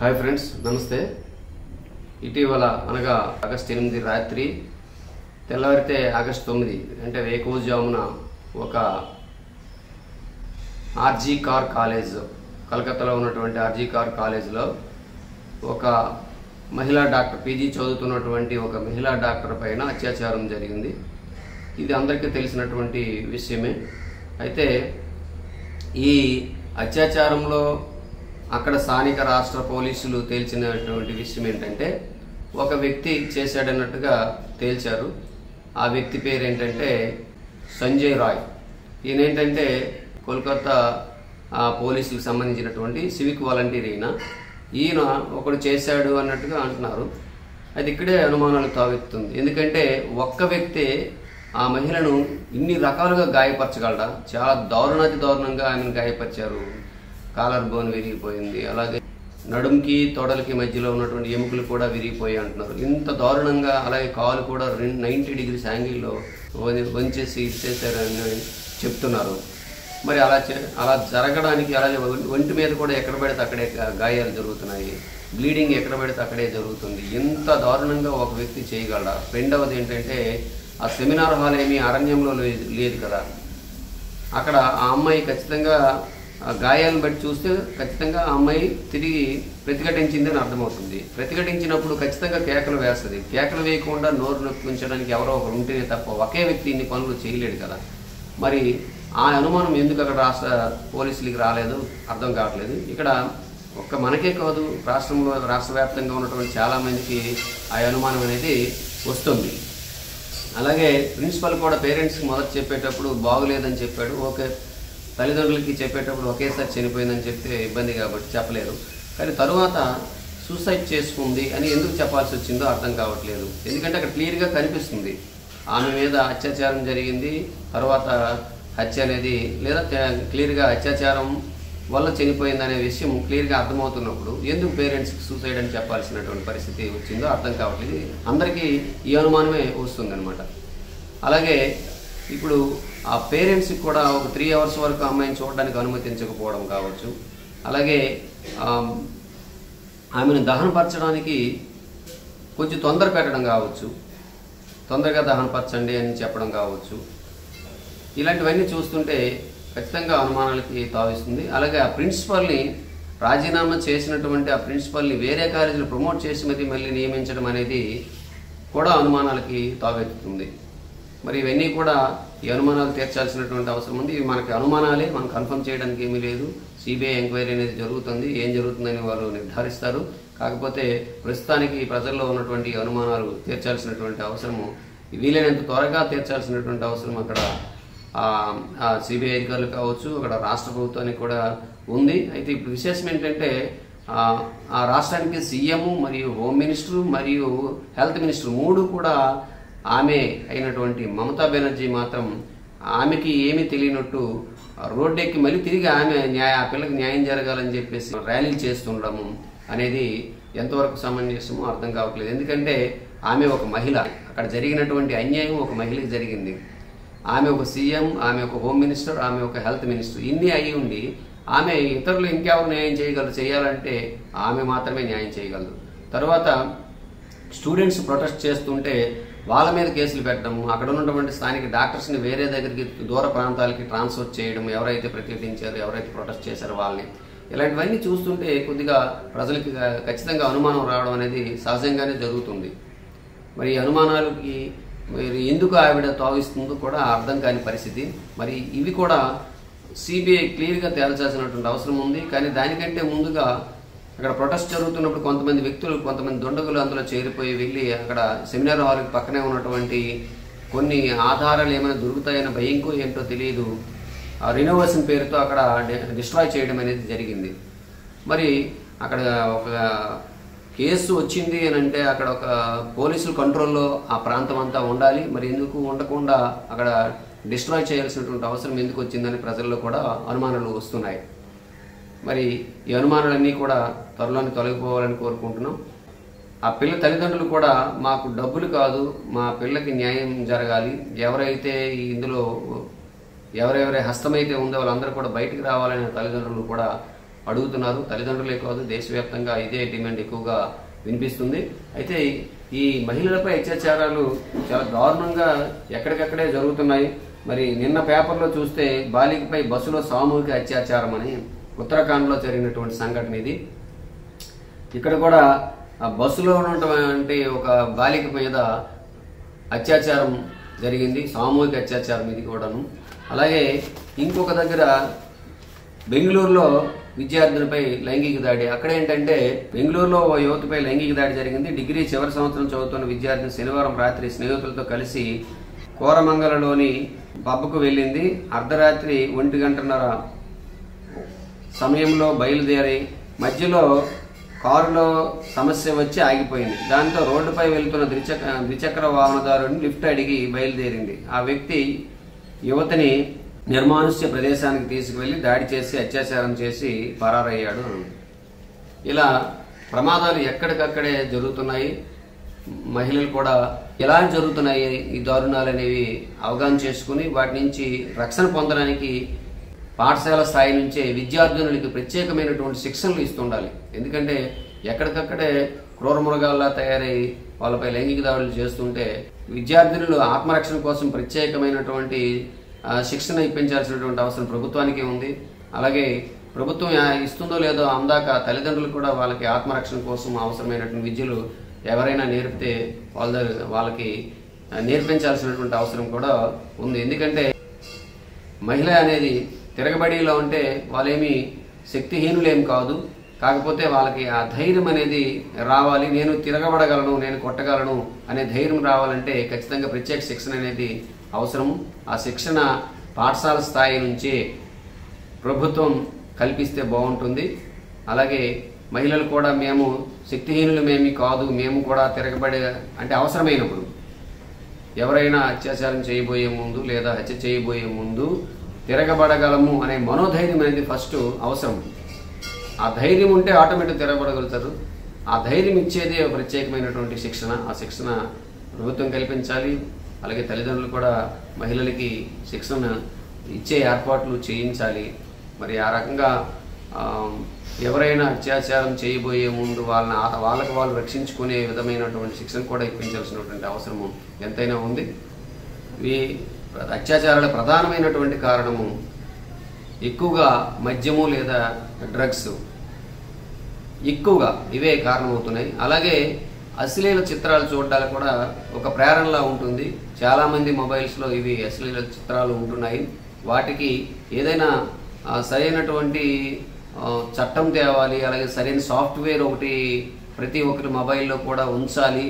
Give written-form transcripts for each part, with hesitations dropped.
Hi friends, నమస్తే. ఇటీవల అనగా ఆగస్టు 8 రాత్రి తెల్లవారితే ఆగస్టు 9 అంటే వేకువజామున ఒక ఆర్జీ కార్ కాలేజ్, కలకత్తాలో ఉన్నటువంటి ఆర్జీ కార్ కాలేజ్లో ఒక మహిళా డాక్టర్, పీజీ చదువుతున్నటువంటి ఒక మహిళా డాక్టర్ పైన అత్యాచారం జరిగింది. ఇది అందరికీ తెలిసినటువంటి విషయమే. అయితే ఈ అత్యాచారంలో అక్కడ స్థానిక రాష్ట్ర పోలీసులు తేల్చినటువంటి విషయం ఏంటంటే, ఒక వ్యక్తి చేశాడన్నట్టుగా తేల్చారు. ఆ వ్యక్తి పేరు ఏంటంటే సంజయ్ రాయ్. ఈయనేంటంటే కోల్కతా పోలీసులకు సంబంధించినటువంటి సివిక్ వాలంటీర్. ఈయన ఒకడు చేశాడు అన్నట్టుగా అంటున్నారు. అది ఇక్కడే అనుమానాలు తావెత్తుంది. ఎందుకంటే ఒక్క వ్యక్తే ఆ మహిళను ఇన్ని రకాలుగా గాయపరచగలడా? చాలా దారుణంగా ఆమెను గాయపరిచారు. కాలర్ బోన్ విరిగిపోయింది, అలాగే నడుంకి తొడలకి మధ్యలో ఉన్నటువంటి ఎముకలు కూడా విరిగిపోయి అంటున్నారు. ఇంత దారుణంగా, అలాగే కాలు కూడా 90 degrees యాంగిల్లో వంచేసి ఇచ్చేసారని చెప్తున్నారు. మరి అలా జరగడానికి, అలాగే ఒంటి మీద కూడా ఎక్కడ పడితే అక్కడే గాయాలు జరుగుతున్నాయి, బ్లీడింగ్ ఎక్కడ పడితే అక్కడే జరుగుతుంది. ఇంత దారుణంగా ఒక వ్యక్తి చేయగలడా? రెండవది ఏంటంటే, ఆ సెమినార్ హాల్ ఏమీ అరణ్యంలో లేదు కదా. అక్కడ ఆ అమ్మాయి ఖచ్చితంగా గాయాలను బట్టి చూస్తే ఖచ్చితంగా ఆ అమ్మాయి తిరిగి ప్రతిఘటించింది అని అర్థమవుతుంది. ప్రతిఘటించినప్పుడు ఖచ్చితంగా కేకలు వేస్తుంది. కేకలు వేయకుండా నోరు నొప్పించడానికి ఎవరో ఒకరు ఉంటేనే తప్ప ఒకే వ్యక్తి ఇన్ని పనులు చేయలేడు కదా. మరి ఆ అనుమానం ఎందుకు అక్కడ రాష్ట్ర పోలీసులకి రాలేదు అర్థం కావట్లేదు. ఇక్కడ ఒక్క మనకే కాదు, రాష్ట్ర వ్యాప్తంగా ఉన్నటువంటి చాలామందికి ఆ అనుమానం అనేది వస్తుంది. అలాగే ప్రిన్సిపల్ కూడా పేరెంట్స్కి మొదట చెప్పేటప్పుడు బాగులేదని చెప్పాడు. ఓకే, తల్లిదండ్రులకి చెప్పేటప్పుడు ఒకేసారి చనిపోయిందని చెప్తే ఇబ్బంది కాబట్టి చెప్పలేరు. కానీ తరువాత సూసైడ్ చేసుకుంది అని ఎందుకు చెప్పాల్సి వచ్చిందో అర్థం కావట్లేదు. ఎందుకంటే అక్కడ క్లియర్గా కనిపిస్తుంది ఆమె మీద అత్యాచారం జరిగింది, తర్వాత హత్య అనేది, లేదా క్లియర్గా అత్యాచారం వల్ల చనిపోయిందనే విషయం క్లియర్గా అర్థమవుతున్నప్పుడు ఎందుకు పేరెంట్స్కి సూసైడ్ అని చెప్పాల్సినటువంటి పరిస్థితి వచ్చిందో అర్థం కావట్లేదు. అందరికీ ఈ అనుమానమే వస్తుందన్నమాట. అలాగే ఇప్పుడు ఆ పేరెంట్స్కి కూడా ఒక 3 hours వరకు అమ్మాయిని చూడడానికి అనుమతించకపోవడం కావచ్చు, అలాగే ఆమెను దహనపరచడానికి కొంచెం తొందర పెట్టడం కావచ్చు, తొందరగా దహనపరచండి అని చెప్పడం కావచ్చు. ఇలాంటివన్నీ చూస్తుంటే ఖచ్చితంగా అనుమానాలకి తావిస్తుంది. అలాగే ఆ ప్రిన్సిపల్ని రాజీనామా చేసినటువంటి ఆ ప్రిన్సిపల్ని వేరే కాలేజీలో ప్రమోట్ చేసి మళ్ళీ నియమించడం అనేది కూడా అనుమానాలకి తావెత్తుతుంది. మరి ఇవన్నీ కూడా ఈ అనుమానాలు తీర్చాల్సినటువంటి అవసరం ఉంది. ఇవి మనకి అనుమానాలే, మనం కన్ఫర్మ్ చేయడానికి ఏమీ లేదు. సిబిఐ ఎంక్వైరీ అనేది జరుగుతుంది. ఏం జరుగుతుందని వాళ్ళు నిర్ధారిస్తారు. కాకపోతే ప్రస్తుతానికి ప్రజల్లో ఉన్నటువంటి అనుమానాలు తీర్చాల్సినటువంటి అవసరము, వీలైనంత త్వరగా తీర్చాల్సినటువంటి అవసరం అక్కడ సిబిఐ అధికారులు కావచ్చు, అక్కడ రాష్ట్ర ప్రభుత్వానికి కూడా ఉంది. అయితే ఇప్పుడు విశేషం ఏంటంటే, ఆ రాష్ట్రానికి సీఎం మరియు హోమ్ మినిస్టర్ మరియు హెల్త్ మినిస్టర్ 3 కూడా ఆమె అయినటువంటి మమతా బెనర్జీ మాత్రం ఆమెకి ఏమీ తెలియనట్టు రోడ్డెక్కి మళ్ళీ తిరిగి ఆమె ఆ పిల్లకి న్యాయం జరగాలని చెప్పేసి ర్యాలీలు చేస్తుండడము అనేది ఎంతవరకు సమంజసమో అర్థం కావట్లేదు. ఎందుకంటే ఆమె ఒక మహిళ, అక్కడ జరిగినటువంటి అన్యాయం ఒక మహిళకి జరిగింది. ఆమె ఒక సీఎం, ఆమె ఒక హోమ్ మినిస్టర్, ఆమె ఒక హెల్త్ మినిస్టర్, ఇన్ని అయి ఉండి ఆమె ఇతరులు ఇంకెవరు న్యాయం చేయగలరు? చేయాలంటే ఆమె మాత్రమే న్యాయం చేయగలరు. తర్వాత స్టూడెంట్స్ ప్రొటెస్ట్ చేస్తుంటే వాళ్ళ మీద కేసులు పెట్టడం, అక్కడ ఉన్నటువంటి స్థానిక డాక్టర్స్ని వేరే దగ్గరికి, దూర ప్రాంతాలకి ట్రాన్స్ఫర్ చేయడం, ఎవరైతే ప్రతిఘటించారో, ఎవరైతే ప్రొటెస్ట్ చేశారో వాళ్ళని. ఇలాంటివన్నీ చూస్తుంటే కొద్దిగా ప్రజలకి ఖచ్చితంగా అనుమానం రావడం అనేది సహజంగానే జరుగుతుంది. మరి అనుమానాలకి మరి ఎందుకు ఆవిడ తావిస్తుందో కూడా అర్థం కాని పరిస్థితి. మరి ఇవి కూడా సిబిఐ క్లియర్గా తేల్చాల్సినటువంటి అవసరం ఉంది. కానీ దానికంటే ముందుగా అక్కడ ప్రొటెస్ట్ జరుగుతున్నప్పుడు కొంతమంది వ్యక్తులు, కొంతమంది దుండగులు అందులో చేరిపోయి వెళ్ళి అక్కడ సెమినార్ హాల్కి పక్కనే ఉన్నటువంటి కొన్ని ఆధారాలు ఏమైనా దొరుకుతాయన్న భయంకో ఏంటో తెలియదు, రినోవేషన్ పేరుతో అక్కడ డిస్ట్రాయ్ చేయడం అనేది జరిగింది. మరి అక్కడ ఒక కేసు వచ్చింది అని అంటే అక్కడ ఒక పోలీసుల కంట్రోల్లో ఆ ప్రాంతం అంతా ఉండాలి. మరి ఎందుకు ఉండకుండా అక్కడ డిస్ట్రాయ్ చేయాల్సినటువంటి అవసరం ఎందుకు వచ్చిందని ప్రజల్లో కూడా అనుమానాలు వస్తున్నాయి. మరి ఈ అనుమానాలన్నీ కూడా త్వరలోనే తొలగిపోవాలని కోరుకుంటున్నాం. ఆ పిల్ల తల్లిదండ్రులు కూడా మాకు డబ్బులు కాదు, మా పిల్లకి న్యాయం జరగాలి, ఎవరైతే ఇందులో ఎవరెవరి హస్తమైతే ఉందో వాళ్ళందరూ కూడా బయటికి రావాలనే తల్లిదండ్రులు కూడా అడుగుతున్నారు. తల్లిదండ్రులే కాదు, దేశవ్యాప్తంగా ఇదే డిమాండ్ ఎక్కువగా వినిపిస్తుంది. అయితే ఈ మహిళలపై అత్యాచారాలు చాలా దారుణంగా ఎక్కడికక్కడే జరుగుతున్నాయి. మరి నిన్న పేపర్లో చూస్తే బాలికపై బస్సులో సామూహిక అత్యాచారం అని ఉత్తరాఖండ్లో జరిగినటువంటి సంఘటన ఇది. ఇక్కడ కూడా బస్సులో ఉన్నటువంటి ఒక బాలిక మీద అత్యాచారం జరిగింది, సామూహిక అత్యాచారం ఇది కూడాను. అలాగే ఇంకొక దగ్గర బెంగళూరులో విద్యార్థులపై లైంగిక దాడి. అక్కడ ఏంటంటే బెంగళూరులో ఓ యువతిపై లైంగిక దాడి జరిగింది. డిగ్రీ చివరి సంవత్సరం చదువుతున్న విద్యార్థిని శనివారం రాత్రి స్నేహితులతో కలిసి కోరమంగళలోని పబ్కు వెళ్ళింది. అర్ధరాత్రి 1:30 సమయంలో బయలుదేరి మధ్యలో కారులో సమస్య వచ్చి ఆగిపోయింది. దాంతో రోడ్డుపై వెళ్తున్న ద్విచక్ర వాహనదారుని లిఫ్ట్ అడిగి బయలుదేరింది. ఆ వ్యక్తి యువతిని నిర్మానుష్య ప్రదేశానికి తీసుకువెళ్లి దాడి చేసి అత్యాచారం చేసి పరారయ్యాడు. ఇలా ప్రమాదాలు ఎక్కడికక్కడే జరుగుతున్నాయి. మహిళలు కూడా ఎలా జరుగుతున్నాయి ఈ దారుణాలు అనేవి అవగాహన చేసుకుని వాటి నుంచి రక్షణ పొందడానికి పాఠశాల స్థాయి నుంచే విద్యార్థినులకి ప్రత్యేకమైనటువంటి శిక్షణలు ఇస్తుండాలి. ఎందుకంటే ఎక్కడికక్కడే క్రూరమృగాల్లా తయారై వాళ్ళపై లైంగిక దాడులు చేస్తుంటే విద్యార్థినులు ఆత్మరక్షణ కోసం ప్రత్యేకమైనటువంటి శిక్షణ ఇప్పించాల్సినటువంటి అవసరం ప్రభుత్వానికి ఉంది. అలాగే ప్రభుత్వం ఇస్తుందో లేదో అందాక తల్లిదండ్రులు కూడా వాళ్ళకి ఆత్మరక్షణ కోసం అవసరమైనటువంటి విద్యలు ఎవరైనా నేర్పితే వాళ్ళకి నేర్పించాల్సినటువంటి అవసరం కూడా ఉంది. ఎందుకంటే మహిళ అనేది తిరగబడిలో ఉంటే వాళ్ళేమి శక్తిహీనులేం కాదు. కాకపోతే వాళ్ళకి ఆ ధైర్యం అనేది రావాలి. నేను తిరగబడగలను, నేను కొట్టగలను అనే ధైర్యం రావాలంటే ఖచ్చితంగా ప్రత్యేక శిక్షణ అనేది అవసరం. ఆ శిక్షణ పాఠశాల స్థాయి నుంచి ప్రభుత్వం కల్పిస్తే బాగుంటుంది. అలాగే మహిళలు కూడా మేము శక్తిహీనులమేమి కాదు, మేము కూడా తిరగబడే అంటే అవసరమైనప్పుడు ఎవరైనా అత్యాచారం చేయబోయే ముందు లేదా హత్య చేయబోయే ముందు తిరగబడగలము అనే మనోధైర్యం అనేది ఫస్ట్ అవసరం. ఆ ధైర్యం ఉంటే ఆటోమేటిక్ తిరగబడగలుగుతారు. ఆ ధైర్యం ఇచ్చేది ప్రత్యేకమైనటువంటి శిక్షణ. ఆ శిక్షణ ప్రభుత్వం కల్పించాలి. అలాగే తల్లిదండ్రులు కూడా మహిళలకి శిక్షణ ఇచ్చే ఏర్పాట్లు చేయించాలి. మరి ఆ రకంగా ఎవరైనా అత్యాచారం చేయబోయే ముందు వాళ్ళకి వాళ్ళు రక్షించుకునే విధమైనటువంటి శిక్షణ కూడా ఇప్పించాల్సినటువంటి అవసరము ఎంతైనా ఉంది. ఈ అత్యాచారాల ప్రధానమైనటువంటి కారణము ఎక్కువగా మద్యము లేదా డ్రగ్స్ ఎక్కువగా ఇవే కారణమవుతున్నాయి. అలాగే అశ్లీల చిత్రాలు చూడడానికి కూడా ఒక ప్రేరణలా ఉంటుంది. చాలామంది మొబైల్స్లో ఇవి అశ్లీల చిత్రాలు ఉంటున్నాయి. వాటికి ఏదైనా సరైనటువంటి చట్టం తేవాలి. అలాగే సరైన సాఫ్ట్వేర్ ఒకటి ప్రతి ఒక్కరి మొబైల్లో కూడా ఉంచాలి.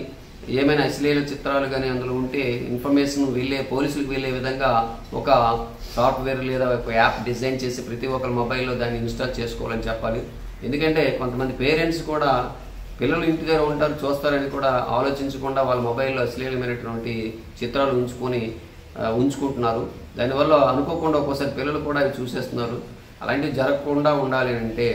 ఏమైనా అశ్లీల చిత్రాలు కానీ అందులో ఉంటే ఇన్ఫర్మేషన్ పోలీసులకు వెళ్ళే విధంగా ఒక సాఫ్ట్వేర్ లేదా ఒక యాప్ డిజైన్ చేసి ప్రతి ఒక్కరి మొబైల్లో దాన్ని ఇన్స్టాల్ చేసుకోవాలని చెప్పాలి. ఎందుకంటే కొంతమంది పేరెంట్స్ కూడా పిల్లలు ఇంటి దగ్గర ఉంటారు, చూస్తారని కూడా ఆలోచించకుండా వాళ్ళ మొబైల్లో అశ్లీలమైనటువంటి చిత్రాలు ఉంచుకుంటున్నారు. దానివల్ల అనుకోకుండా ఒక్కోసారి పిల్లలు కూడా అవి చూసేస్తున్నారు. అలాంటివి జరగకుండా ఉండాలి అంటే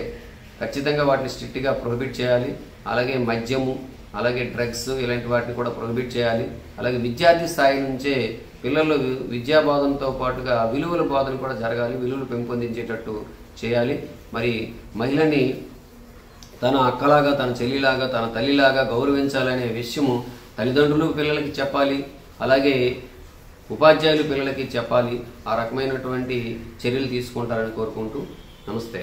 ఖచ్చితంగా వాటిని స్ట్రిక్ట్గా ప్రొహిబిట్ చేయాలి. అలాగే మద్యము, అలాగే డ్రగ్స్ ఇలాంటి వాటిని కూడా ప్రొహిబిట్ చేయాలి. అలాగే విద్యార్థి స్థాయి నుంచే పిల్లలు విద్యా బోధనతో పాటుగా విలువల బోధన కూడా జరగాలి. విలువలు పెంపొందించేటట్టు చేయాలి. మరి మహిళని తన అక్కలాగా, తన చెల్లిలాగా, తన తల్లిలాగా గౌరవించాలనే విషయము తల్లిదండ్రులు పిల్లలకి చెప్పాలి. అలాగే ఉపాధ్యాయులు పిల్లలకి చెప్పాలి. ఆ రకమైనటువంటి చర్యలు తీసుకుంటారని కోరుకుంటూ నమస్తే.